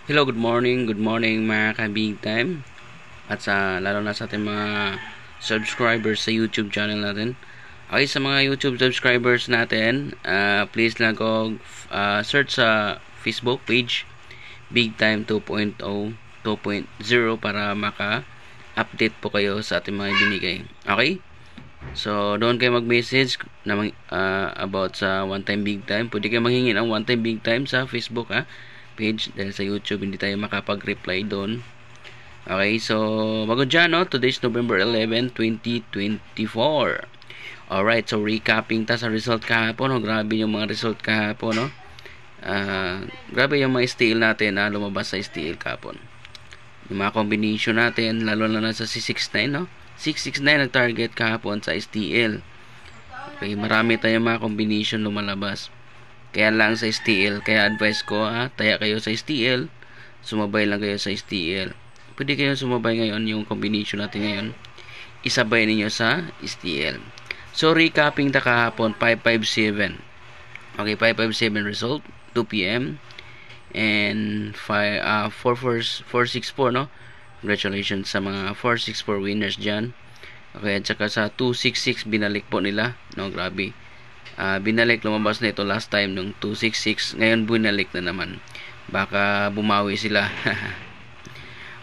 Hello, good morning mga ka-big time. At lalo na sa ating mga subscribers sa YouTube channel natin. Okay, sa mga YouTube subscribers natin, please lang ko search sa Facebook page Big Time 2.0 2.0 para maka-update po kayo sa ating mga binigay. Okay? So, doon kayo mag-message na about sa One Time Big Time. Pwede kayo manghingi ng One Time Big Time sa Facebook page, dahil sa YouTube hindi tayo makapag-reply doon. Okay, so bago dyan, no? Today's November 11, 2024. Alright, so recapping ta sa result kahapon. Grabe yung mga result kahapon, no? Grabe yung mga STL natin na lumabas sa STL kahapon. Yung mga combination natin, lalo na sa C69, no? 669 nag-target kahapon sa STL. Okay, marami tayong mga combination lumalabas. Kaya lang sa STL, kaya advice ko, taya kayo sa STL, sumabay lang kayo sa STL. Pwede kayo sumabay ngayon, yung combination natin ngayon, isabay ninyo sa STL. So, recapping ta kahapon, 557. Okay, 557 result, 2 p.m. And 464, no? Congratulations sa mga 464 winners dyan. Okay, at saka sa 266, binalik po nila. No, grabe. Binalik, lumabas na ito last time nung 266, ngayon binalik na naman, baka bumawi sila.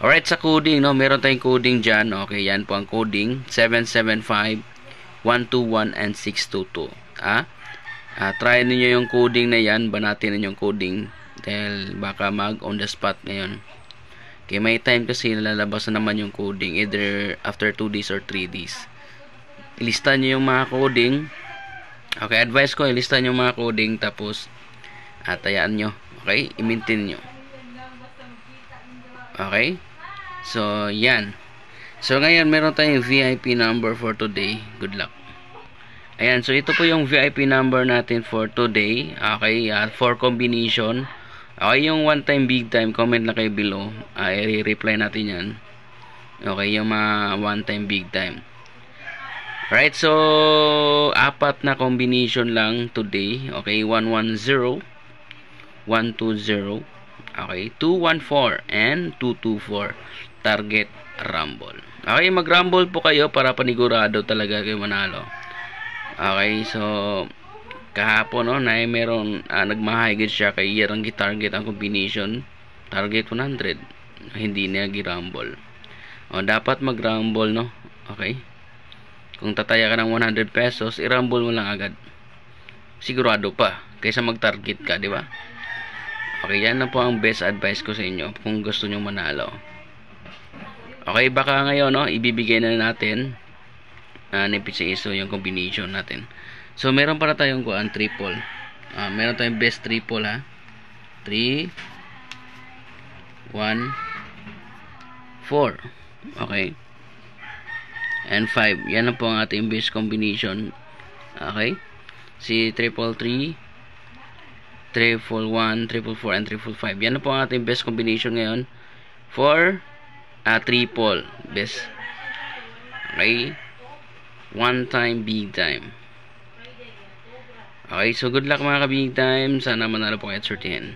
Alright, sa coding, no, meron tayong coding dyan. Okay, yan po ang coding, 775 121 and 622. Try niyo yung coding na yan, banatin niyo yung coding dahil baka mag on the spot ngayon. Okay, may time kasi lalabas na naman yung coding, either after 2 days or 3 days. Ilista niyo yung mga coding. Okay, advice ko, ilista nyo mga coding, tapos tayaan nyo. Okay, i-maintain nyo. Okay, so yan. So ngayon meron tayong VIP number for today. Good luck. Ayan, so ito po yung VIP number natin for today. Okay, for combination. Okay, yung one time big time, comment na kayo below. I-reply natin yan. Okay, yung mga one time big time. Right, so apat na combination lang today. Okay, 110, 120, okay, 214 and 224 target rumble. Okay, mag-rumble po kayo para panigurado talaga kayo manalo. Okay, so kahapon, no, na meron nagmahigit siya kay yarang gi-target ang combination, target 100, hindi niya gi-rumble. Dapat mag-rumble, no. Okay, kung tataya ka ng 100 pesos, i-rumble mo lang agad. Sigurado pa kaysa mag-target ka, di ba? Okay, yan na po ang best advice ko sa inyo kung gusto nyo manalo. Okay, baka ngayon, no, ibibigay na natin nipis sa iso yung combination natin. So, meron para tayong triple. Meron tayong best triple, 3 1 4. Okay, and 5. Yan na po ang ating base combination. Okay, si triple 3, triple 1, triple 4, and triple 5. Yan na po ang ating best combination ngayon for triple best. Okay, one time big time. Okay, so good luck mga ka-big time. Sana manalo po kayo at 13.